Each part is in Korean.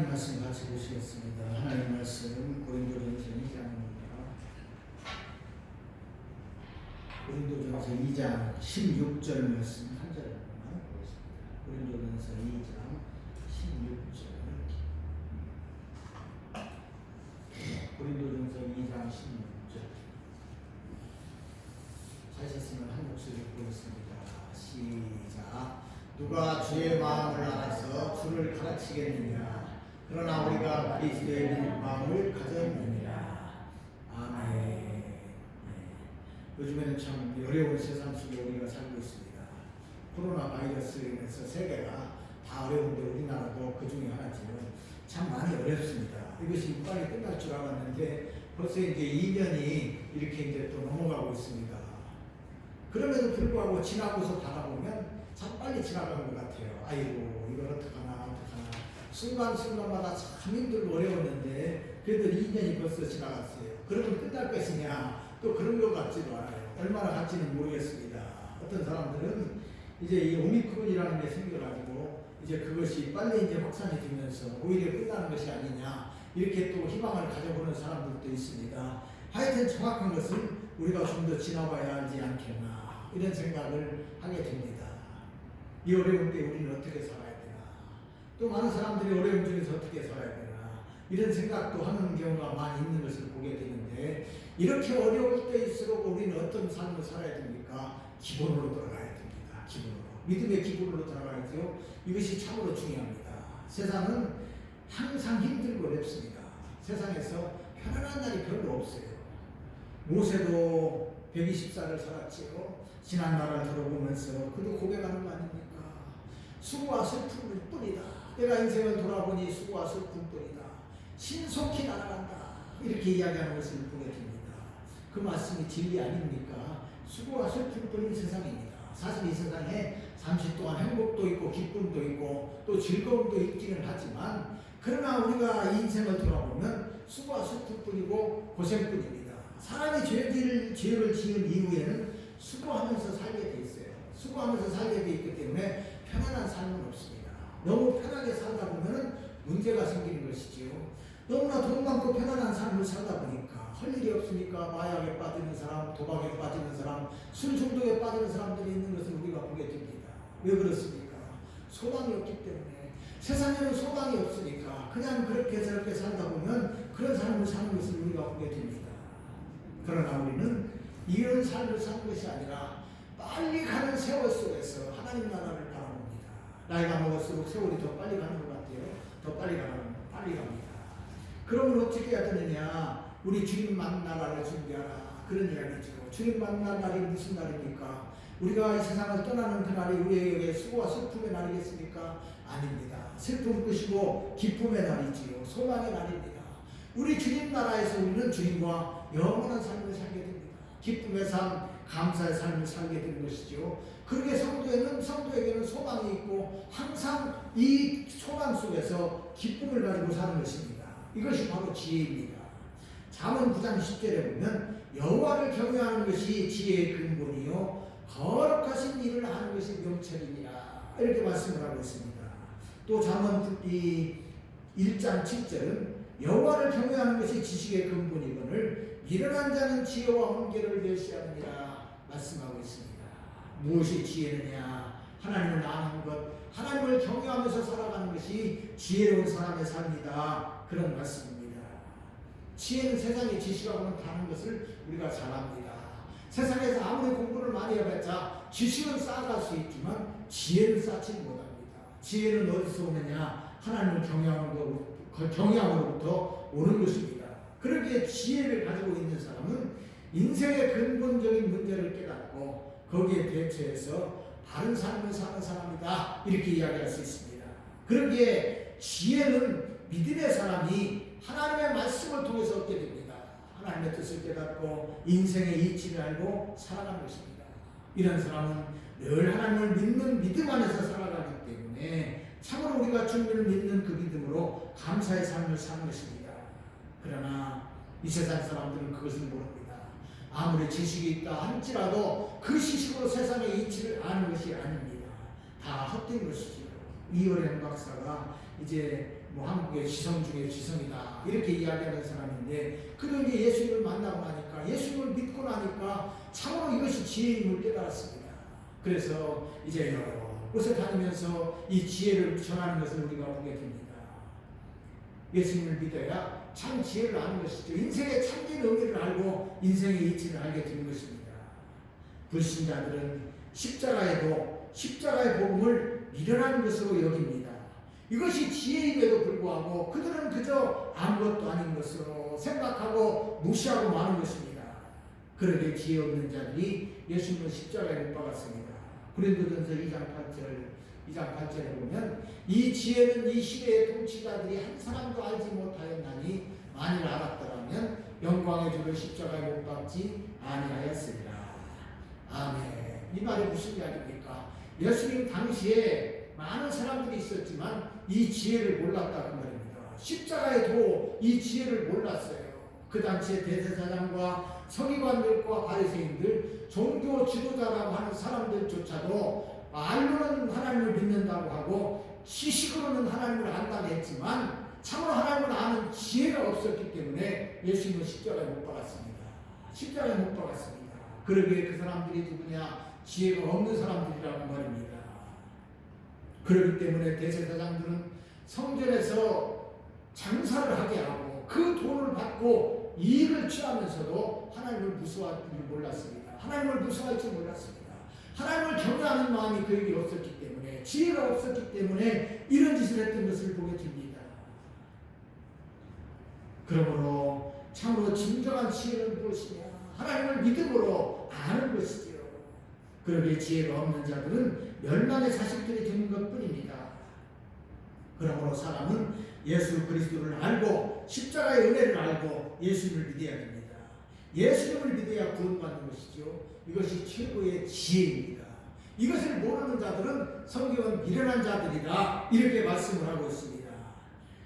하나님 말씀 같이 보시겠습니다. 하나님 말씀 고린도전서 2장입니다. 고린도전서 2장 16절 말씀 한 절만 보겠습니다. 고린도전서 2장 16절. 고린도전서 2장 16절. 찾으셨으면 한 목소리 보겠습니다. 시작. 누가 주의 마음을 알아서 주를 가르치겠느냐? 그러나 우리가 그리스도의 마음을 가졌느니라. 아멘. 네. 요즘에는 참 어려운 세상 속에 우리가 살고 있습니다. 코로나 바이러스로 인해서 세계가 다 어려운데 우리나라도 그 중에 하나지만 참 많이 어렵습니다. 이것이 빨리 끝날 줄 알았는데 벌써 이제 2년이 이렇게 이제 또 넘어가고 있습니다. 그럼에도 불구하고 지나고서 바라보면 참 빨리 지나간 것 같아요. 아이고 이걸 어떡하나. 순간순간마다 참 힘들고 어려웠는데 그래도 2년이 벌써 지나갔어요. 그러면 끝날 것이냐? 또 그런 것 같지도 않아요. 얼마나 갈지는 모르겠습니다. 어떤 사람들은 이제 이 오미크론이라는 게 생겨가지고 이제 그것이 빨리 이제 확산이 되면서 오히려 끝나는 것이 아니냐 이렇게 또 희망을 가져보는 사람들도 있습니다. 하여튼 정확한 것은 우리가 좀 더 지나봐야 하지 않겠나 이런 생각을 하게 됩니다. 이 어려운 때 우리는 어떻게 살아야 되나, 또 많은 사람들이 어려움 중에서 어떻게 살아야 되나 이런 생각도 하는 경우가 많이 있는 것을 보게 되는데, 이렇게 어려울 때일수록 우리는 어떤 삶을 살아야 됩니까? 기본으로 돌아가야 됩니다. 기본으로, 믿음의 기본으로 돌아가야죠. 이것이 참으로 중요합니다. 세상은 항상 힘들고 어렵습니다. 세상에서 편안한 날이 별로 없어요. 모세도 120살을 살았지요. 지난 날을 돌아보면서 그도 고백하는 거 아닙니까? 수고와 슬픔일 뿐이다. 내가 인생을 돌아보니 수고와 슬픔뿐이다. 신속히 날아간다. 이렇게 이야기하는 것을 보게 됩니다. 그 말씀이 진리 아닙니까? 수고와 슬픔뿐인 세상입니다. 사실 이 세상에 잠시 동안 행복도 있고 기쁨도 있고 또 즐거움도 있기는 하지만, 그러나 우리가 이 인생을 돌아보면 수고와 슬픔뿐이고 고생뿐입니다. 사람이 죄를 지은 이후에는 수고하면서 살게 돼 있어요. 수고하면서 살게 돼 있기 때문에 편안한 삶은 없습니다. 너무 편하게 살다 보면 문제가 생기는 것이지요. 너무나 돈 많고 편안한 삶을 살다 보니까 할 일이 없으니까 마약에 빠지는 사람, 도박에 빠지는 사람, 술 중독에 빠지는 사람들이 있는 것을 우리가 보게 됩니다. 왜 그렇습니까? 소망이 없기 때문에. 세상에는 소망이 없으니까 그냥 그렇게 저렇게 살다 보면 그런 삶을 사는 것을 우리가 보게 됩니다. 그러나 우리는 이런 삶을 사는 것이 아니라 빨리 가는 세월 속에서 하나님 나라를 바라봅니다. 나이가 먹을수록 세월이 더 빨리 가는 것 같아요. 더 빨리 갑니다. 그러면 어떻게 해야 되느냐? 우리 주님 만나라를 준비하라. 그런 이야기죠. 주님 만날 날이 무슨 날입니까? 우리가 이 세상을 떠나는 그날이 우리에게 수고와 슬픔의 날이겠습니까? 아닙니다. 슬픔 끝이고 기쁨의 날이지요. 소망의 날입니다. 우리 주님 나라에서 우리는 주님과 영원한 삶을 살게 됩니다. 기쁨의 삶, 감사의 삶을 살게 되는 것이죠. 그렇게 성도에게는 소망이 있고 항상 이 소망 속에서 기쁨을 가지고 사는 것입니다. 이것이 바로 지혜입니다. 잠언 9장 10절에 보면 여호와를 경외하는 것이 지혜의 근본이요 거룩하신 일을 하는 것이 명철이니라 이렇게 말씀을 하고 있습니다. 또 잠언 1장 7절은 여호와를 경외하는 것이 지식의 근본이거늘 미련한 자는 지혜와 훈계를 멸시하느니라 말씀하고 있습니다. 무엇이 지혜느냐? 하나님을 아는 것, 하나님을 경외하면서 살아가는 것이 지혜로운 사람의 삶이다. 그런 말씀입니다. 지혜는 세상의 지식하고는 다른 것을 우리가 잘 압니다. 세상에서 아무리 공부를 많이 해봤자 지식은 쌓아갈 수 있지만 지혜는 쌓지 못합니다. 지혜는 어디서 오느냐? 하나님을 경외함으로부터 오는 것입니다. 그렇게 지혜를 가지고 있는 사람은 인생의 근본적인 문제를 깨닫고 거기에 대처해서 바른 삶을 사는 사람이다. 이렇게 이야기할 수 있습니다. 그러기에 지혜는 믿음의 사람이 하나님의 말씀을 통해서 얻게 됩니다. 하나님의 뜻을 깨닫고 인생의 이치를 알고 살아가는 것입니다. 이런 사람은 늘 하나님을 믿는 믿음 안에서 살아가기 때문에 참으로 우리가 주님을 믿는 그 믿음으로 감사의 삶을 사는 것입니다. 그러나 이 세상 사람들은 그것을 모릅니다. 아무리 지식이 있다 할지라도 그 지식으로 세상의 이치를 아는 것이 아닙니다. 다 헛된 것이지요. 이효령 박사가 이제 뭐 한국의 지성 중에 지성이다 이렇게 이야기하는 사람인데, 그도 이제 예수님을 만나고 나니까, 예수님을 믿고 나니까 참으로 이것이 지혜임을 깨달았습니다. 그래서 이제 여러 곳에 다니면서 이 지혜를 전하는 것을 우리가 보게 됩니다. 예수님을 믿어야 참 지혜를 아는 것이죠. 인생의 참된 의미를 알고 인생의 이치를 알게 되는 것입니다. 불신자들은 십자가의 복음을 미련한 것으로 여깁니다. 이것이 지혜임에도 불구하고 그들은 그저 아무것도 아닌 것으로 생각하고 무시하고 마는 것입니다. 그러게 지혜 없는 자들이 예수님을 십자가에 못 박았습니다. 고린도전서 2장 8절에 보면 이 지혜는 이 시대의 통치자들이 한 사람도 알지 못하였나니 만일 알았더라면 영광의 주를 십자가에 못 박지 아니하였으리라. 아멘. 이 말이 무슨 이야기입니까? 예수님 당시에 많은 사람들이 있었지만 이 지혜를 몰랐다 그 말입니다. 십자가에도 이 지혜를 몰랐어요. 그 당시에 대제사장과 서기관들과 바리새인들, 종교 지도자라고 하는 사람들조차도 말로는 하나님을 믿는다고 하고 지식으로는 하나님을 안다고 했지만 참으로 하나님을 아는 지혜가 없었기 때문에 예수님은 십자가에 못 박았습니다. 십자가에 못 박았습니다. 그러기에 그 사람들이 누구냐? 지혜가 없는 사람들이라는 말입니다. 그렇기 때문에 대제사장들은 성전에서 장사를 하게 하고 그 돈을 받고 이익을 취하면서도 하나님을 무서워할 줄 몰랐습니다. 하나님을 무서워할 줄 몰랐습니다. 하나님을 경외하는 마음이 그에게 없었기 때문에, 지혜가 없었기 때문에 이런 짓을 했던 것을 보게 됩니다. 그러므로 참으로 진정한 지혜는 무엇이냐? 하나님을 믿음으로 아는 것이지요. 그러기에 지혜가 없는 자들은 멸망의 자식들이 되는 것뿐입니다. 그러므로 사람은 예수 그리스도를 알고 십자가의 은혜를 알고 예수님을 믿어야 됩니다. 예수님을 믿어야 구원받는 것이죠. 이것이 최고의 지혜입니다. 이것을 모르는 자들은 성경은 미련한 자들이다 이렇게 말씀을 하고 있습니다.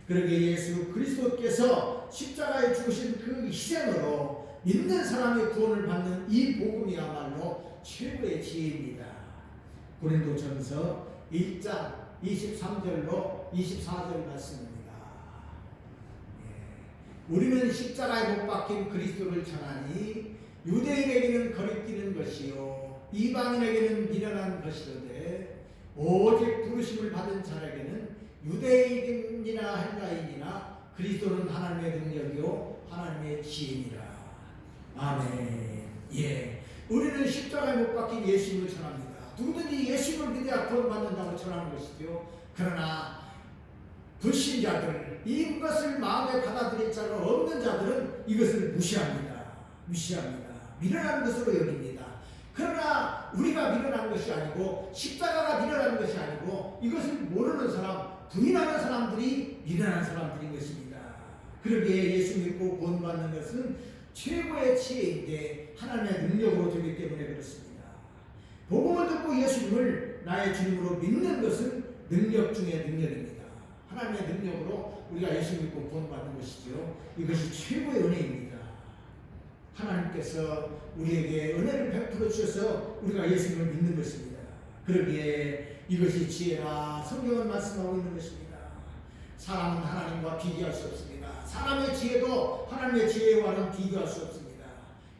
그러기에 예수 그리스도께서 십자가에 죽으신 그 희생으로 믿는 사람의 구원을 받는 이 복음이야말로 최고의 지혜입니다. 고린도전서 1장 23절로 24절 말씀입니다. 우리는 십자가에 못 박힌 그리스도를 전하니 유대인에게는 거리끼는 것이요 이방인에게는 미련한 것이로되 오직 부르심을 받은 자에게는 유대인이나 헬라인이나 그리스도는 하나님의 능력이요 하나님의 지혜니라. 아멘. 예, 우리는 십자가에 못 박힌 예수님을 전합니다. 누구든지 예수님을 믿어야 구원받는다고 전하는 것이죠. 그러나 불신자들, 이것을 마음에 받아들일 자가 없는 자들은 이것을 무시합니다. 미련한 것으로 여깁니다. 그러나 우리가 미련한 것이 아니고 십자가가 미련한 것이 아니고 이것을 모르는 사람, 부인하는 사람들이 미련한 사람들인 것입니다. 그러기에 예수 믿고 구원받는 것은 최고의 지혜인데 하나님의 능력으로 되기 때문에 그렇습니다. 복음을 듣고 예수님을 나의 주님으로 믿는 것은 능력 중의 능력입니다. 하나님의 능력으로 우리가 예수 믿고 구원받는 것이죠. 이것이 최고의 은혜입니다. 하나님께서 우리에게 은혜를 베풀어 주셔서 우리가 예수님을 믿는 것입니다. 그러기에 이것이 지혜라 성경은 말씀하고 있는 것입니다. 사람은 하나님과 비교할 수 없습니다. 사람의 지혜도 하나님의 지혜와는 비교할 수 없습니다.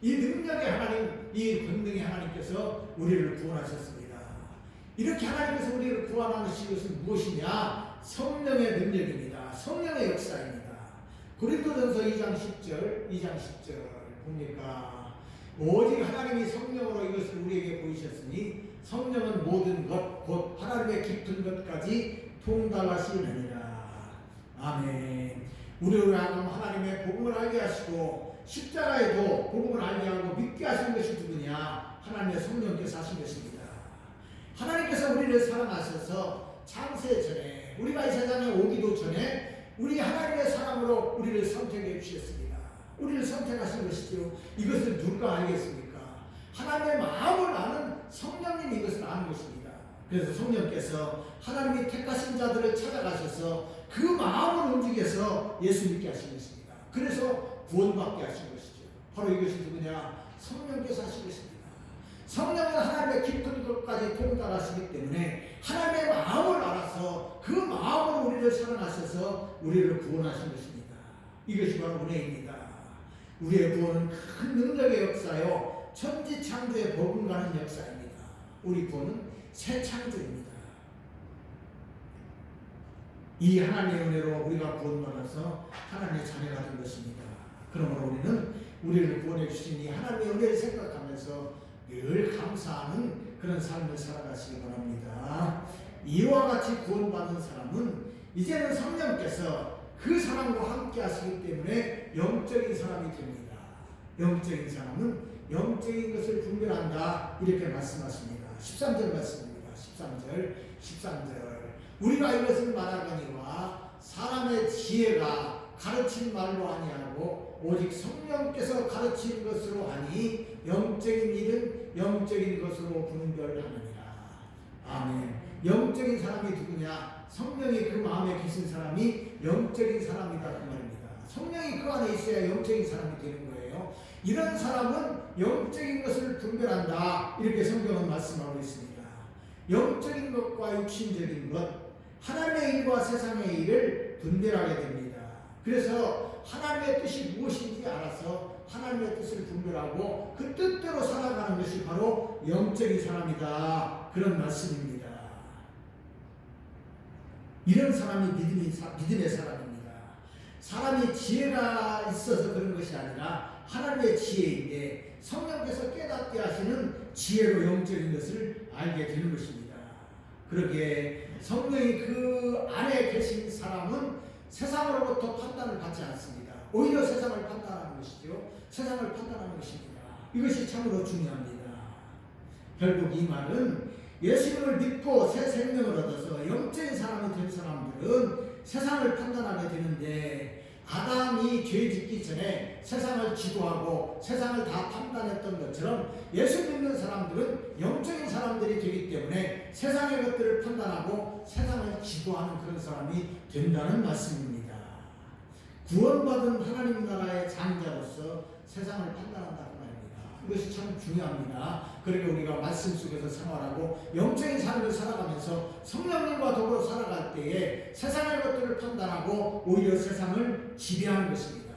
이 능력의 하나님, 이 권능의 하나님께서 우리를 구원하셨습니다. 이렇게 하나님께서 우리를 구원하는 것은 무엇이냐? 성령의 능력입니다. 성령의 역사입니다. 고린도전서 2장 10절 보니까 오직 하나님이 성령으로 이것을 우리에게 보이셨으니 성령은 모든 것 곧 하나님의 깊은 것까지 통달하시느니라. 아멘. 우리를 하여금 하나님의 복음을 알게 하시고 십자가에도 복음을 알게 하고 믿게 하신 것이 누구냐? 하나님의 성령께서 하신 것입니다. 하나님께서 우리를 사랑하셔서 창세 전에, 우리가 이 세상에 오기도 전에 우리 하나님의 사랑으로 우리를 선택해 주셨습니다. 우리를 선택하신 것이죠. 이것을 누가 알겠습니까? 하나님의 마음을 아는 성령님이 이것을 아는 것입니다. 그래서 성령께서 하나님이 택하신 자들을 찾아가셔서 그 마음을 움직여서 예수 믿게 하신 것입니다. 그래서 구원받게 하신 것이죠. 바로 이것이 누구냐? 성령께서 하신 것입니다. 성령은 하나님의 깊은 것까지 통달하시기 때문에 하나님의 마음을 알아서 그 마음으로 우리를 사랑하셔서 우리를 구원하신 것입니다. 이것이 바로 은혜입니다. 우리의 구원은 큰 능력의 역사요 천지창조에 버금가는 역사입니다. 우리 구원은 새 창조입니다. 이 하나님의 은혜로 우리가 구원받아서 하나님의 자녀가 된 것입니다. 그러므로 우리는 우리를 구원해 주신 이 하나님의 은혜를 생각하면서 늘 감사하는 그런 삶을 살아가시기 바랍니다. 이와 같이 구원받은 사람은 이제는 성령께서 그 사람과 함께 하시기 때문에 영적인 사람이 됩니다. 영적인 사람은 영적인 것을 분별한다 이렇게 말씀하십니다. 13절 말씀입니다. 13절 우리가 이것을 말하거니와 사람의 지혜가 가르친 말로 아니하고 오직 성령께서 가르친 것으로 하니 영적인 일은 영적인 것으로 분별하느니라. 아멘. 영적인 사람이 누구냐? 성령이 그 마음에 계신 사람이 영적인 사람이다 그 말입니다. 성령이 그 안에 있어야 영적인 사람이 되는 거예요. 이런 사람은 영적인 것을 분별한다 이렇게 성경은 말씀하고 있습니다. 영적인 것과 육신적인 것, 하나님의 일과 세상의 일을 분별하게 됩니다. 그래서 하나님의 뜻이 무엇인지 알아서 하나님의 뜻을 분별하고 그 뜻대로 살아가는 것이 바로 영적인 사람이다 그런 말씀입니다. 이런 사람이 믿음의 사람입니다. 사람이 지혜가 있어서 그런 것이 아니라 하나님의 지혜인데 성령께서 깨닫게 하시는 지혜로 영적인 것을 알게 되는 것입니다. 그러기에 성령이 그 안에 계신 사람은 세상으로부터 판단을 받지 않습니다. 오히려 세상을 판단하는 것이죠. 세상을 판단하는 것입니다. 이것이 참으로 중요합니다. 결국 이 말은 예수님을 믿고 새 생명을 얻어서 영적인 사람이 된 사람들은 세상을 판단하게 되는데 아담이 죄 짓기 전에 세상을 지도하고 세상을 다 판단했던 것처럼 예수 믿는 사람들은 영적인 사람들이 되기 때문에 세상의 것들을 판단하고 세상을 지도하는 그런 사람이 된다는 말씀입니다. 구원받은 하나님 나라의 장자로서 세상을 판단한다는 말입니다. 이것이 참 중요합니다. 그러니까 우리가 말씀 속에서 생활하고 영적인 삶을 살아가면서 성령님과 더불어 살아갈 때에 세상의 것들을 판단하고 오히려 세상을 지배하는 것입니다.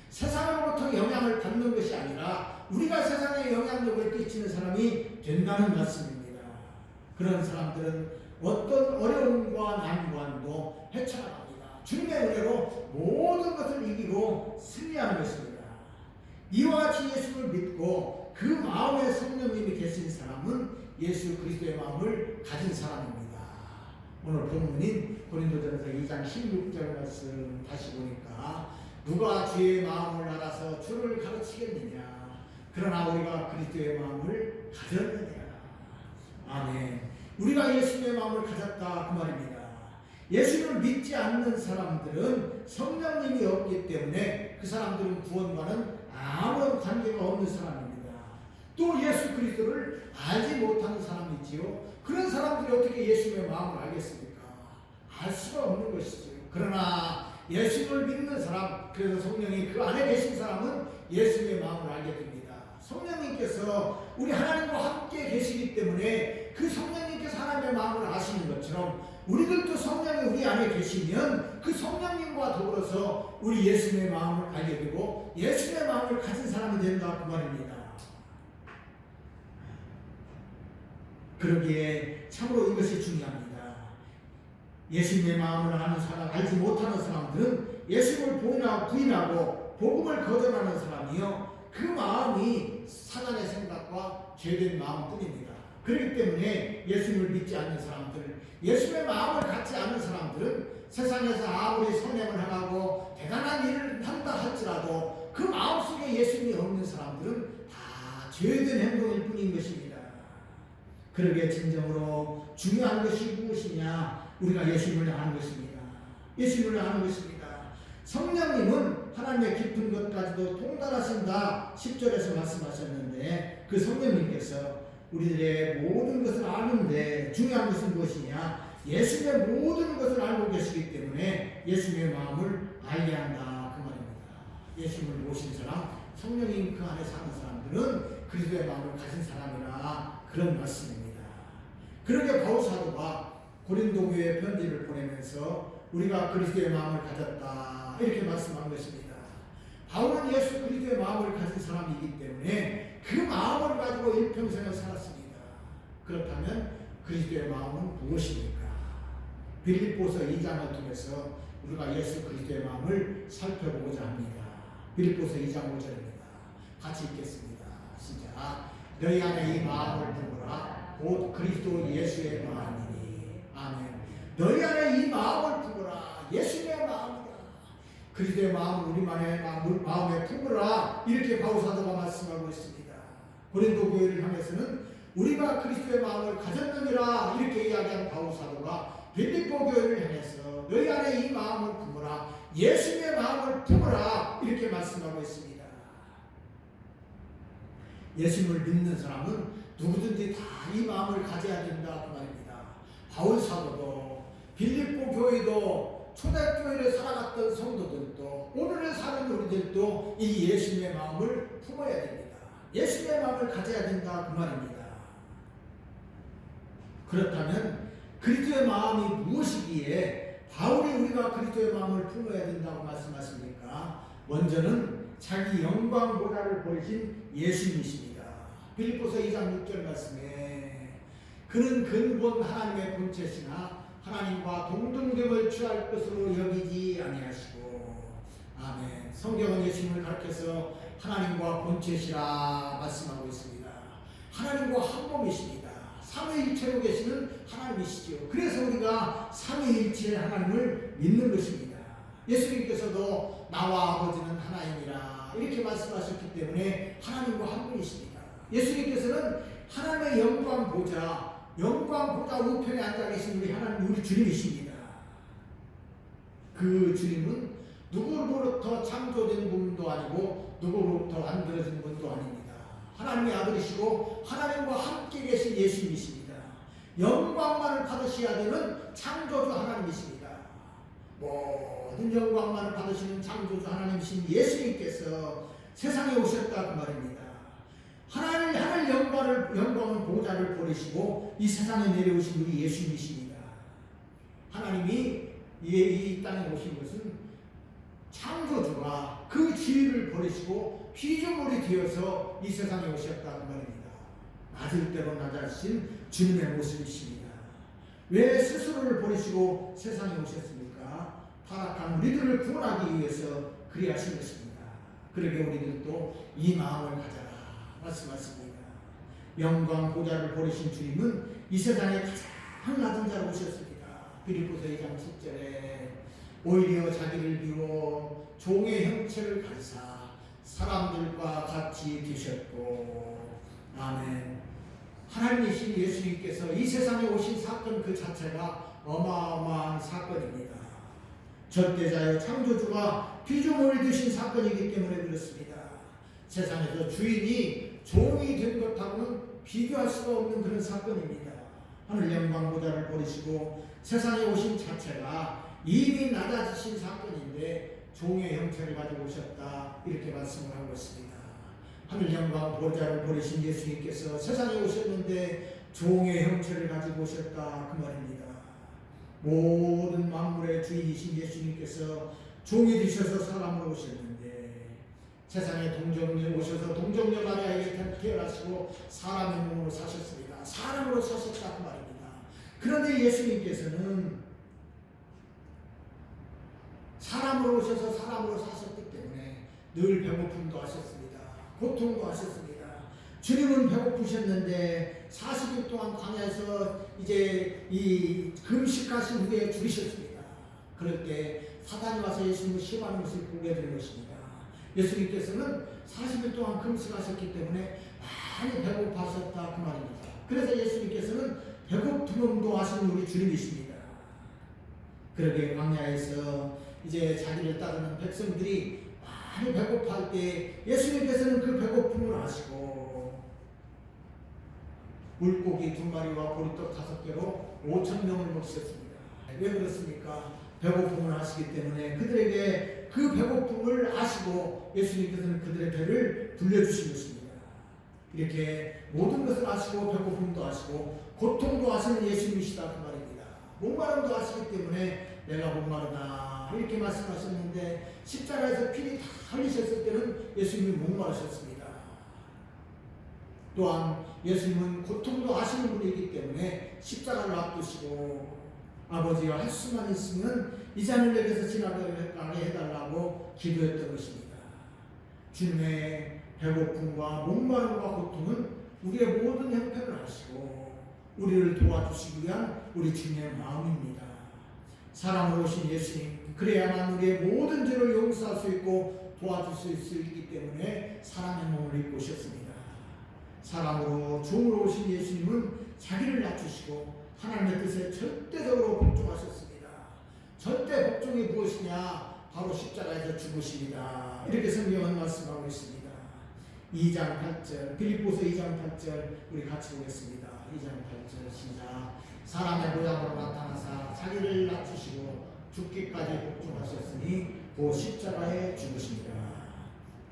세상으로부터 영향을 받는 것이 아니라 우리가 세상에 영향력을 끼치는 사람이 된다는 말씀입니다. 그런 사람들은 어떤 어려움과 난관도 헤쳐나갑니다. 주님의 은혜로 모든 것을 이기고 승리하는 것입니다. 이와 같이 예수를 믿고 그 마음에 성령님이 계신 사람은 예수 그리스도의 마음을 가진 사람입니다. 오늘 본문인 고린도전서 2장 16절 말씀 다시 보니까 누가 주의 마음을 알아서 주를 가르치겠느냐 그러나 우리가 그리스도의 마음을 가졌느냐. 아멘. 우리가 예수님의 마음을 가졌다 그 말입니다. 예수를 믿지 않는 사람들은 성령님이 없기 때문에 그 사람들은 구원과는 아무런 관계가 없는 사람입니다. 또 예수 그리스도를 알지 못하는 사람이지요. 그런 사람들이 어떻게 예수의 마음을 알겠습니까? 알 수가 없는 것이죠. 그러나 예수를 믿는 사람, 그래서 성령이 그 안에 계신 사람은 예수의 마음을 알게 됩니다. 성령님께서 우리 하나님과 함께 계시기 때문에 그 성령님께서 하나님의 마음을 아시는 것처럼 우리들도 성령이 우리 안에 계시면 그 성령님과 더불어서 우리 예수님의 마음을 알게 되고 예수님의 마음을 가진 사람이 된다 그 말입니다. 그러기에 참으로 이것이 중요합니다. 예수님의 마음을 아는 사람, 알지 못하는 사람들은 예수님을 부인하고 복음을 거절하는 사람이요 그 마음이 사단의 생각과 죄된 마음뿐입니다. 그렇기 때문에 예수님을 믿지 않는 사람들, 예수님의 마음을 갖지 않는 사람들은 세상에서 아무리 선행을 하고 대단한 일을 한다 할지라도 그 마음속에 예수님이 없는 사람들은 다 죄된 행동일 뿐인 것입니다. 그러기에 진정으로 중요한 것이 무엇이냐? 우리가 예수님을 아는 것입니다. 예수님을 아는 것입니다. 성령님은 하나님의 깊은 것까지도 통달하신다 10절에서 말씀하셨는데 그 성령님께서 우리들의 모든 것을 아는데 중요한 것은 무엇이냐? 예수님의 모든 것을 알고 계시기 때문에 예수님의 마음을 알게 한다 그 말입니다. 예수님을 모신 사람, 성령님 그 안에 사는 사람들은 그리스도의 마음을 가진 사람이라 그런 말씀입니다. 그러게 바울 사도가 고린도 교회에 편지를 보내면서 우리가 그리스도의 마음을 가졌다 이렇게 말씀한 것입니다. 바울은 예수 그리스도의 마음을 가진 사람이기 때문에 그 마음을 가지고 일평생을 살았습니다. 그렇다면 그리스도의 마음은 무엇입니까? 빌립보서 2장을 통해서 우리가 예수 그리스도의 마음을 살펴보고자 합니다. 빌립보서 2장 5절입니다. 같이 읽겠습니다. 시작. 너희 안에 이 마음을 품으라. 곧 그리스도 예수의 마음이니. 아멘. 너희 안에 이 마음을 품으라. 예수의 마음이다. 그리스도의 마음을 우리만의 마음에 품으라. 이렇게 바울 사도가 말씀하고 있습니다. 고린도 교회를 향해서는 우리가 그리스도의 마음을 가졌느니라 이렇게 이야기한 바울 사도가 빌립보 교회를 향해서 너희 안에 이 마음을 품으라. 예수의 마음을 품으라. 이렇게 말씀하고 있습니다. 예수님을 믿는 사람은 누구든지 다 이 마음을 가져야 된다 그 말입니다. 바울 사도도 빌립보 교회도 초대교회를 살아갔던 성도들도 오늘을 사는 우리들도 이 예수님의 마음을 품어야 됩니다. 예수님의 마음을 가져야 된다 그 말입니다. 그렇다면 그리스도의 마음이 무엇이기에 바울이 우리가 그리스도의 마음을 품어야 된다고 말씀하십니까? 먼저는 자기 영광 보좌를 버리신 예수님이십니다. 빌립보서 2장 6절 말씀에 그는 근본 하나님의 본체시나 하나님과 동등됨을 취할 것으로 여기지 아니하시고. 아멘. 성경은 예수님을 가르쳐서 하나님과 본체시라 말씀하고 있습니다. 하나님과 한 몸이십니다. 삼위일체로 계시는 하나님이시죠. 그래서 우리가 삼위일체의 하나님을 믿는 것입니다. 예수님께서도 나와 아버지는 하나이니라 이렇게 말씀하셨기 때문에 하나님과 한 분이십니다. 예수님께서는 하나님의 영광 보좌 우편에 앉아 계신 우리 하나님, 우리 주님이십니다. 그 주님은 누구로부터 창조된 분도 아니고 누구로부터 만들어진 분도 아닙니다. 하나님의 아들이시고 하나님과 함께 계신 예수님이십니다. 영광만을 받으셔야 되는 창조주 하나님이십니다. 모든 영광만을 받으시는 창조주 하나님이신 예수님께서 세상에 오셨다 그 말입니다. 하늘 영광을 보좌를 버리시고 이 세상에 내려오신 우리 예수님이십니다. 하나님이 이 땅에 오신 것은 창조주가 그 지위를 버리시고 피조물이 되어서 이 세상에 오셨다 그 말입니다. 낮을 대로 낮아지신 주님의 모습이십니다. 왜 스스로를 버리시고 세상에 오셨습니까? 타락한 우리들을 구원하기 위해서 그리하신 것입니다. 그러게 우리들도 이 마음을 가져라 말씀하십니다. 영광 보좌를 버리신 주님은 이 세상에 가장 낮은 자로 오셨습니다. 빌립보서 2장 10절에 오히려 자기를 비워 종의 형체를 가지사 사람들과 같이 되셨고. 아멘. 하나님이신 예수님께서 이 세상에 오신 사건 그 자체가 어마어마한 사건입니다. 절대자여 창조주가 피조물을 드신 사건이기 때문에 그렇습니다. 세상에서 주인이 종이 된 것하고는 비교할 수가 없는 그런 사건입니다. 하늘 영광 보좌를 버리시고 세상에 오신 자체가 이미 낮아지신 사건인데 종의 형체를 가지고 오셨다 이렇게 말씀을 하고 있습니다. 하늘 영광 보좌를 버리신 예수님께서 세상에 오셨는데 종의 형체를 가지고 오셨다 그 말입니다. 모든 만물의 주인이신 예수님께서 종이 되셔서 사람으로 오셨는데 세상에 동정녀 오셔서 동정녀 마리아에게 태어나시고 사람의 몸으로 사셨습니다. 사람으로 사셨다 그 말입니다. 그런데 예수님께서는 사람으로 오셔서 사람으로 사셨기 때문에 늘 배고픔도 하셨습니다. 고통도 하셨습니다. 주님은 배고프셨는데 40일 동안 광야에서 이제 이 금식하신 후에 죽으셨습니다. 그럴 때 사단이 와서 예수님을 시험하는 것을 보게 된 것입니다. 예수님께서는 40일 동안 금식하셨기 때문에 많이 배고파하셨다 그 말입니다. 그래서 예수님께서는 배고픔도 하시는 우리 주님이십니다. 그러게 광야에서 이제 자기를 따르는 백성들이 많이 배고파할 때 예수님께서는 그 배고픔을 아시고 물고기 2마리와 보리떡 5개로 5,000명을 먹이셨습니다. 왜 그렇습니까? 배고픔을 아시기 때문에 그들에게 그 배고픔을 아시고 예수님께서는 그들의 배를 불려주신 것입니다. 이렇게 모든 것을 아시고 배고픔도 아시고 고통도 아시는 예수님이시다 그 말입니다. 목마름도 아시기 때문에 내가 목마르다 이렇게 말씀하셨는데 십자가에서 피를 다 흘리셨을 때는 예수님이 목마르셨습니다. 또한 예수님은 고통도 아시는 분이기 때문에 십자가를 앞두시고 아버지와 할 수만 있으면 이 잔을 내게서 지나가게 해달라고 기도했던 것입니다. 주님의 배고픔과 목마름과 고통은 우리의 모든 형편을 아시고 우리를 도와주시기 위한 우리 주님의 마음입니다. 사람으로 오신 예수님, 그래야만 우리의 모든 죄를 용서할 수 있고 도와줄 수 있기 때문에 사람의 몸을 입고 오셨습니다. 사람으로 종으로 오신 예수님은 자기를 낮추시고 하나님의 뜻에 절대적으로 복종하셨습니다. 절대 복종이 무엇이냐? 바로 십자가에서 죽으십니다. 이렇게 성경은 말씀하고 있습니다. 2장 8절, 빌립보서 2장 8절 우리 같이 보겠습니다. 2장 8절 시작. 사람의 모양으로 나타나사 자기를 낮추시고 죽기까지 복종하셨으니 그 십자가에 죽으십니다.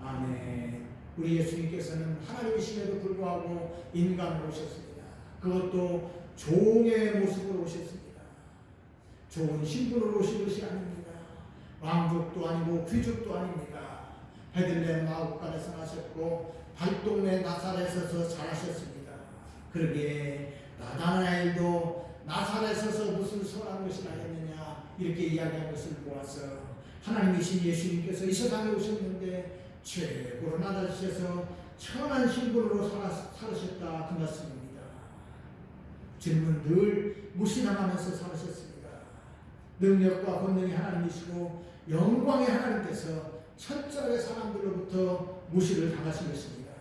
아멘. 우리 예수님께서는 하나님이심에도 불구하고 인간으로 오셨습니다. 그것도 종의 모습으로 오셨습니다. 좋은 신분으로 오신 것이 아닙니다. 왕족도 아니고 귀족도 아닙니다. 베들레헴 마구간에서 나셨고 발동네 나사렛에서 자라셨습니다. 그러기에 나다나엘도 나사렛에서 무슨 선한 것이 나겠느냐 이렇게 이야기한 것을 보아서 하나님이신 예수님께서 이 세상에 오셨는데 최고로 낮아지셔서 천한 신분으로 살으셨다 그 말씀입니다. 주님은 늘 무신앙하면서 살으셨습니다. 능력과 권능이 하나님이시고 영광의 하나님께서 철저하게 사람들로부터 무시를 당하신 것입니다.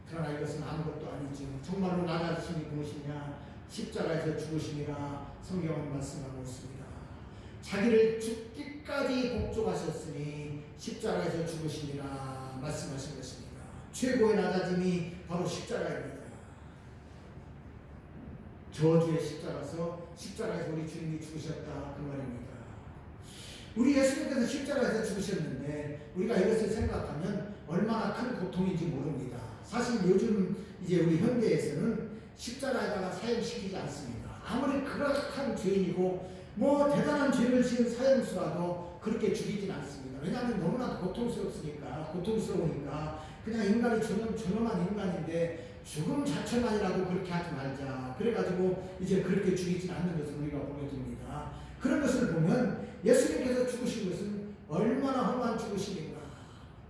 그러나 이것은 아무것도 아니죠. 정말로 낮아지심이 무엇이냐? 십자가에서 죽으심이라 성경은 말씀하고 있습니다. 자기를 죽기까지 복종하셨으니 십자가에서 죽으심이라 말씀하신 것입니다. 최고의 낮아짐이 바로 십자가입니다. 저주의 십자가에서 우리 주님이 죽으셨다 그 말입니다. 우리 예수님께서 십자가에서 죽으셨는데 우리가 이것을 생각하면 얼마나 큰 고통인지 모릅니다. 사실 요즘 이제 우리 현대에서는 십자가에다가 사형시키지 않습니다. 아무리 그악한 죄인이고 뭐 대단한 죄를 지은 사형수라도 그렇게 죽이진 않습니다. 왜냐하면 너무나 고통스러우니까 그냥 인간이 존엄한 인간인데 죽음 자체만이라도 그렇게 하지 말자. 그래가지고 이제 그렇게 죽이진 않는 것을 우리가 보게 됩니다. 그런 것을 보면 예수님께서 죽으신 것은 얼마나 험한 죽으심인가.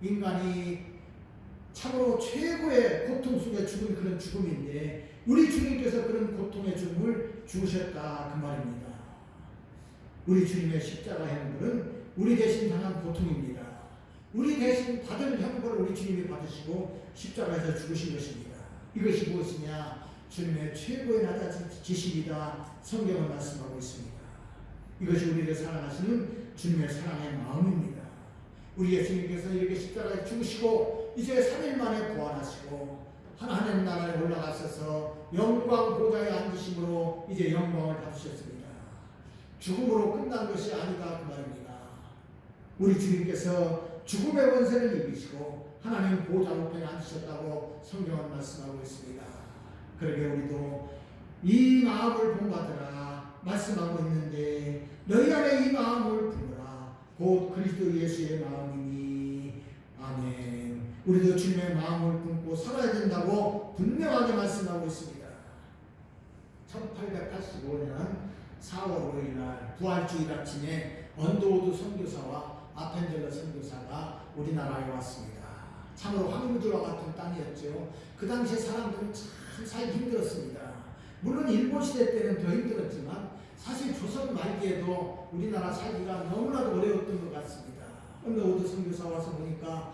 인간이 참으로 최고의 고통 속에 죽은 그런 죽음인데 우리 주님께서 그런 고통의 죽음을 죽으셨다 그 말입니다. 우리 주님의 십자가 행물은 우리 대신 당한 고통입니다. 우리 대신 받을 형벌을 우리 주님이 받으시고 십자가에서 죽으신 것입니다. 이것이 무엇이냐? 주님의 최고의 낮아지심이다 성경은 말씀하고 있습니다. 이것이 우리를 사랑하시는 주님의 사랑의 마음입니다. 우리 예수님께서 이렇게 십자가에 죽으시고 이제 3일 만에 부활하시고 하나님 나라에 올라가셔서 영광 보좌에 앉으심으로 이제 영광을 받으셨습니다. 죽음으로 끝난 것이 아니다 그 말입니다. 우리 주님께서 죽음의 권세를 이기시고 하나님 보좌 우편에 앉으셨다고 성경은 말씀하고 있습니다. 그러게 우리도 이 마음을 본받으라 말씀하고 있는데 너희 안에 이 마음을 품으라 곧 그리스도 예수의 마음이니 아멘. 우리도 주님의 마음을 품고 살아야 된다고 분명하게 말씀하고 있습니다. 1885년 4월 5일 날 부활주일 아침에 언더우드 선교사와 아펜젤러 선교사가 우리나라에 왔습니다. 참으로 황무지와 같은 땅이었죠. 그 당시에 사람들은 참 살기 힘들었습니다. 물론 일본 시대 때는 더 힘들었지만 사실 조선 말기에도 우리나라 살기가 너무나도 어려웠던 것 같습니다. 언더우드 선교사 와서 보니까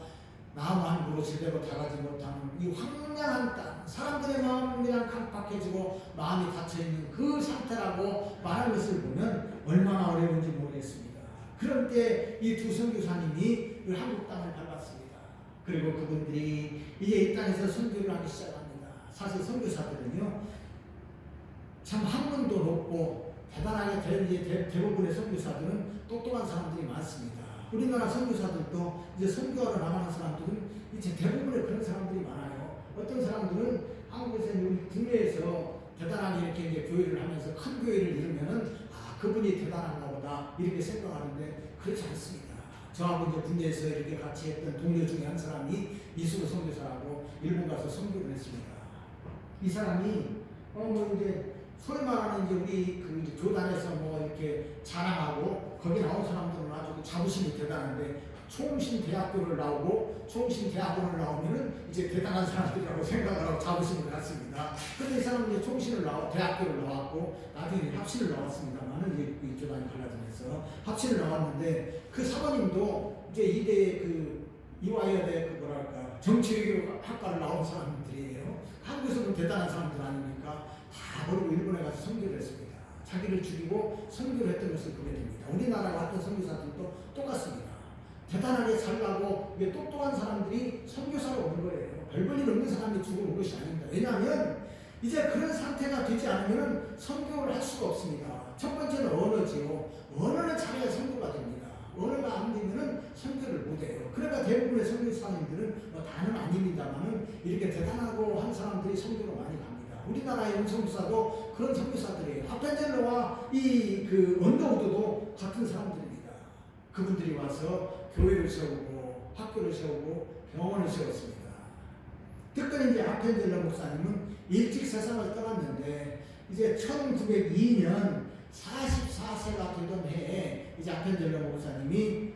나무 한 그루 제대로 자라지 못하는 이 황량한 땅, 사람들의 마음이 그냥 깜빡해지고 마음이 닫혀있는 그 상태라고 말한 것을 보면 얼마나 어려운지 모르겠습니다. 그런 때 이 두 선교사님이 한국 땅을 밟았습니다. 그리고 그분들이 이제 이 땅에서 선교를 하기 시작합니다. 사실 선교사들은요, 참 학문도 높고 대단하게 대부분의 선교사들은 똑똑한 사람들이 많습니다. 우리나라 선교사들도 이제 선교하러 나가는 사람들은 이제 대부분의 그런 사람들이 많아요. 어떤 사람들은 한국에서 우리 국내에서 대단하게 이렇게 이제 교회를 하면서 큰 교회를 이루면은 그분이 대단한가 보다 이렇게 생각하는데 그렇지 않습니다. 저하고 이제 군대에서 이렇게 같이 했던 동료 중에 한 사람이 이수로 선교사라고 일본 가서 선교를 했습니다. 이 사람이 뭐 이제 소위 말하는 이제 우리 그 이제 교단에서 뭐 이렇게 자랑하고 거기 나온 사람들은 아주 자부심이 대단한데 총신대학교를 나오고 총신대학원을 나오면은 이제 대단한 사람들이라고 생각을 하고 자부심을 갖습니다. 그런데 이 사람은 이제 대학교를 나왔고 나중에 합신을 나왔습니다만은 이제 이 교단이 갈라지면서 합신을 나왔는데 그 사모님도 이제 이대 그 이화여대 그 뭐랄까 정치외교 학과를 나온 사람들이에요. 한국에서는 대단한 사람들 아닙니까? 다 모르고 일본에 가서 선교를 했습니다. 자기를 죽이고 선교를 했던 것을 보게 됩니다. 우리나라에 왔던 선교사들도 똑같습니다. 대단하게 살라고 똑똑한 사람들이 선교사로 오는 거예요. 별 볼 일 없는 사람이 죽어온 것이 아닙니다. 왜냐하면 이제 그런 상태가 되지 않으면 선교를 할 수가 없습니다. 첫 번째는 언어지요. 언어는 잘해야 선교가 됩니다. 언어가 안 되면은 선교를 못해요. 그러니까 대부분의 선교사님들은 뭐 다는 아닙니다만은 이렇게 대단하고 한 사람들이 선교로 많이 갑니다. 우리나라의 선교사도 그런 선교사들이에요. 아펜젤러와 이 그 언더우드도 같은 사람들입니다. 그분들이 와서 교회를 세우고 학교를 세우고 병원을 세웠습니다. 특별히 이제 아펜젤러 목사님은 일찍 세상을 떠났는데 이제 1902년 44세가 되던 해에 이제 아펜젤러 목사님이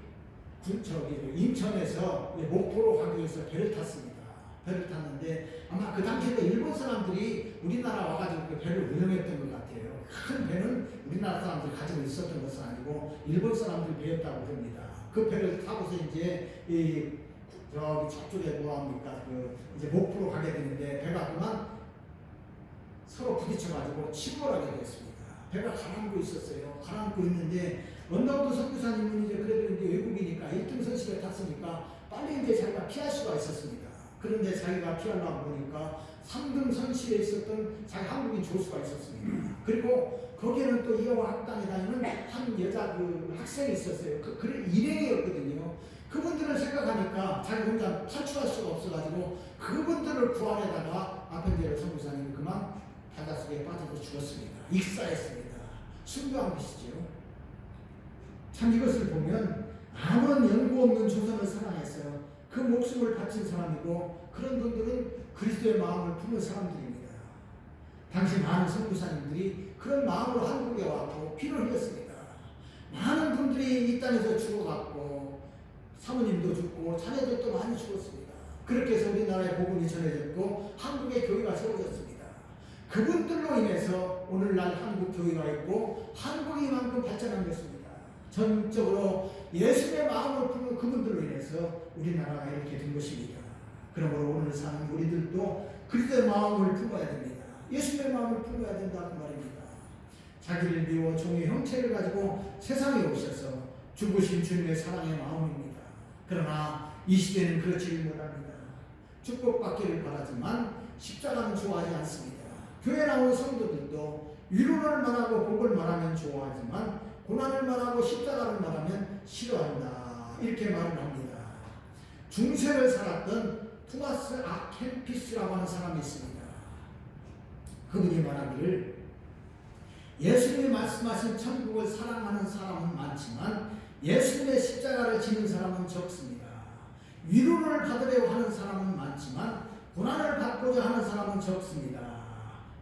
인천에서 목포로 가기 위해서 배를 탔습니다. 배를 탔는데 아마 그 당시에 일본 사람들이 우리나라 와가지고 그 배를 운영했던 것 같아요. 큰 배는 우리나라 사람들이 가지고 있었던 것은 아니고 일본 사람들이 배였다고 합니다. 그 배를 타고서 이제 저기 저쪽에 뭐합니까 이제 목포로 가게 되는데 배가 그만 서로 부딪혀가지고 침몰하게 됐습니다. 배가 가라앉고 있었어요. 가라앉고 있는데 원다우드 선교사님은 이제 그래도 이제 외국이니까 1등 선실에 탔으니까 빨리 이제 자기가 피할 수가 있었습니다. 그런데 자기가 피하려고 보니까 3등 선실에 있었던 자기 한국인 조수가 있었습니다. 그리고 거기에는 또 이화와 학당에 다니는 한 여자 그 학생이 있었어요. 그래 일행이었거든요. 그분들을 생각하니까 자기 혼자 탈출할 수가 없어가지고 그분들을 구하려다가 아펜젤러 선교사님이 그만 바닷속에 빠져서 죽었습니다. 익사했습니다. 순교한 것이죠. 참 이것을 보면 아무런 연고 없는 조선을 사랑해서 그 목숨을 바친 사람이고 그런 분들은 그리스도의 마음을 품은 사람들입니다. 당시 많은 선교사님들이 그런 마음으로 한국에 왔고 피를 흘렸습니다. 많은 분들이 이 땅에서 죽어갔고 사모님도 죽고 자녀들도 많이 죽었습니다. 그렇게 해서 우리나라의 복음이 전해졌고 한국의 교회가 세워졌습니다. 그분들로 인해서 오늘날 한국 교회가 있고 한국이 이만큼 발전한 것입니다. 전적으로 예수의 마음을 품은 그분들로 인해서 우리나라가 이렇게 된 것입니다. 그러므로 오늘 사는 우리들도 그리스도의 마음을 품어야 됩니다. 예수의 마음을 품어야 된다고 말입니다. 자기를 미워 종의 형체를 가지고 세상에 오셔서 죽으신 주님의 사랑의 마음입니다. 그러나 이 시대는 그렇지 못합니다. 축복받기를 바라지만 십자가는 좋아하지 않습니다. 교회 나오는 성도들도 위로를 말하고 복을 말하면 좋아하지만 고난을 말하고 십자가를 말하면 싫어한다. 이렇게 말을 합니다. 중세를 살았던 토마스 아켈피스라고 하는 사람이 있습니다. 그분이 말하기를 예수님이 말씀하신 천국을 사랑하는 사람은 많지만 예수님의 십자가를 지는 사람은 적습니다. 위로를 받으려고 하는 사람은 많지만 고난을 받고자 하는 사람은 적습니다.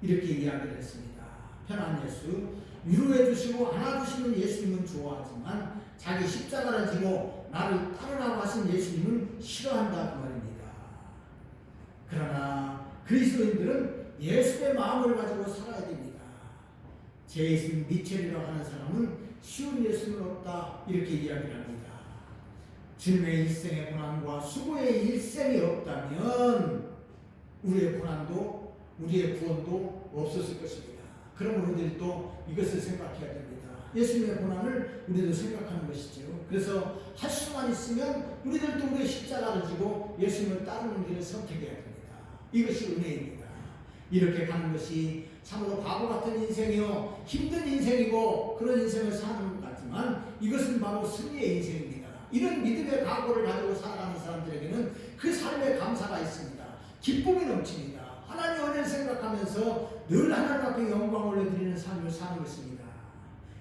이렇게 이야기를 했습니다. 편한 예수, 위로해 주시고 안아주시는 예수님은 좋아하지만 자기 십자가를 지고 나를 따르라고 하신 예수님은 싫어한다 그 말입니다. 그러나 그리스도인들은 예수의 마음을 가지고 살아야 됩니다. 제이슨 미첼이라고 하는 사람은 쉬운 예수는 없다 이렇게 이야기를 합니다. 주님의 일생의 고난과 수고의 일생이 없다면 우리의 고난도 우리의 구원도 없었을 것입니다. 그러므로 우리도 이것을 생각해야 됩니다. 예수님의 고난을 우리도 생각하는 것이죠. 그래서 할 수만 있으면 우리들도 우리의 십자가를 지고 예수님을 따르는 길을 선택해야 됩니다. 이것이 은혜입니다. 이렇게 가는 것이 참으로 바보 같은 인생이요 힘든 인생이고 그런 인생을 사는 것 같지만 이것은 바로 승리의 인생입니다. 이런 믿음의 각오를 가지고 살아가는 사람들에게는 그 삶에 감사가 있습니다. 기쁨이 넘칩니다. 하나님 은혜를 생각하면서 늘 하나님 앞에 영광을 올려드리는 삶을 사는 것입니다.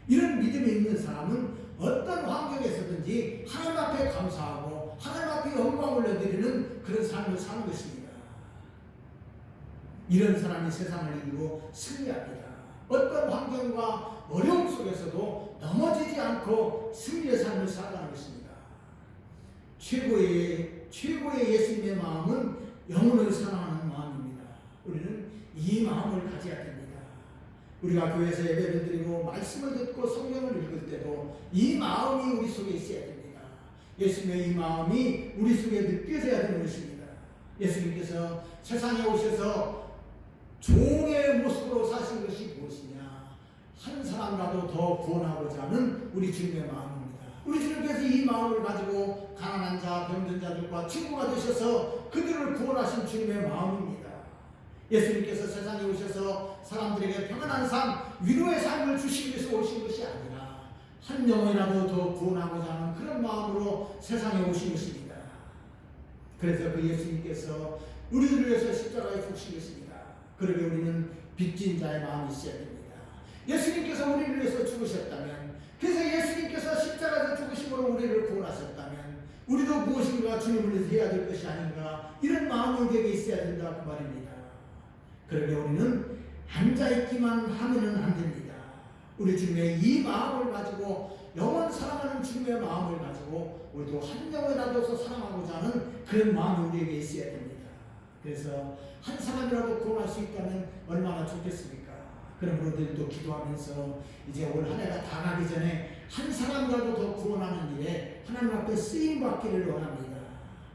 이런 믿음이 있는 사람은 어떤 환경에서든지 하나님 앞에 감사하고 하나님 앞에 영광을 올려드리는 그런 삶을 사는 것입니다. 이런 사람이 세상을 이기고 승리합니다. 어떤 환경과 어려움 속에서도 넘어지지 않고 승리의 삶을 살아가는 것입니다. 최고의 예수님의 마음은 영혼을 사랑하는 마음입니다. 우리는 이 마음을 가져야 됩니다. 우리가 교회에서 예배를 드리고 말씀을 듣고 성경을 읽을 때도 이 마음이 우리 속에 있어야 됩니다. 예수님의 이 마음이 우리 속에 느껴져야 되는 것입니다. 예수님께서 세상에 오셔서 종의 모습으로 사신 것이 무엇이냐? 한 사람이라도 더 구원하고자 하는 우리 주님의 마음입니다. 우리 주님께서 이 마음을 가지고 가난한 자, 병든 자들과 친구가 되셔서 그들을 구원하신 주님의 마음입니다. 예수님께서 세상에 오셔서 사람들에게 평안한 삶, 위로의 삶을 주시기 위해서 오신 것이 아니라 한 영혼이라도 더 구원하고자 하는 그런 마음으로 세상에 오신 것입니다. 그래서 그 예수님께서 우리들을 위해서 십자가에 죽으신 것입니다. 그러게 우리는 빚진 자의 마음이 있어야 됩니다. 예수님께서 우리를 위해서 죽으셨다면, 그래서 예수님께서 십자가에서 죽으심으로 우리를 구원하셨다면 우리도 무엇인가 주님을 위해서 해야 될 것이 아닌가, 이런 마음이 우리에게 있어야 된다 그 말입니다. 그러게 우리는 앉아있기만 하면은 안 됩니다. 우리 주님의 이 마음을 가지고, 영원 사랑하는 주님의 마음을 가지고 우리도 한 영혼이라도 사랑하고자 하는 그런 마음이 우리에게 있어야 됩니다. 그래서 한 사람이라도 구원할 수 있다면 얼마나 좋겠습니까? 그럼 우리들도 기도하면서 이제 올 한 해가 다 가기 전에 한 사람이라도 더 구원하는 일에 하나님 앞에 쓰임 받기를 원합니다.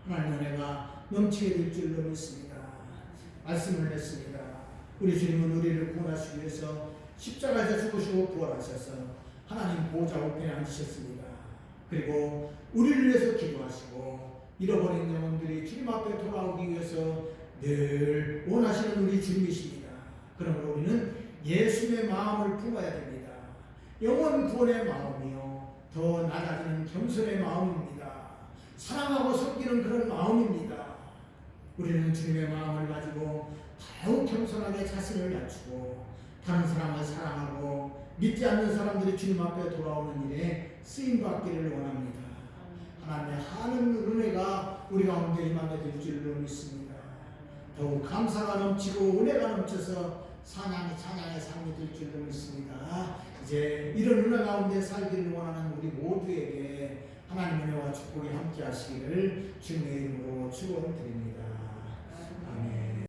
하나님 은혜가 넘치게 될 줄로 믿습니다. 말씀을 했습니다. 우리 주님은 우리를 구원하시기 위해서 십자가에서 죽으시고 부활하셔서 하나님 보좌 우편에 앉으셨습니다. 그리고 우리를 위해서 기도하시고 잃어버린 영혼들이 주님 앞에 돌아오기 위해서 늘 원하시는 우리 주님이십니다. 그러므로 우리는 예수님의 마음을 품어야 됩니다. 영혼 구원의 마음이요, 더 낮아지는 겸손의 마음입니다. 사랑하고 섬기는 그런 마음입니다. 우리는 주님의 마음을 가지고 더욱 겸손하게 자신을 낮추고 다른 사람을 사랑하고 믿지 않는 사람들이 주님 앞에 돌아오는 일에 쓰임받기를 원합니다. 하나님의 하는 은혜가 우리 가운데 임하게 될 줄로 믿습니다. 더욱 감사가 넘치고 은혜가 넘쳐서 찬양의 삶이 될 줄로 믿습니다. 이제 이런 은혜 가운데 살기를 원하는 우리 모두에게 하나님의 은혜와 축복이 함께 하시기를 주님의 이름으로 축원드립니다.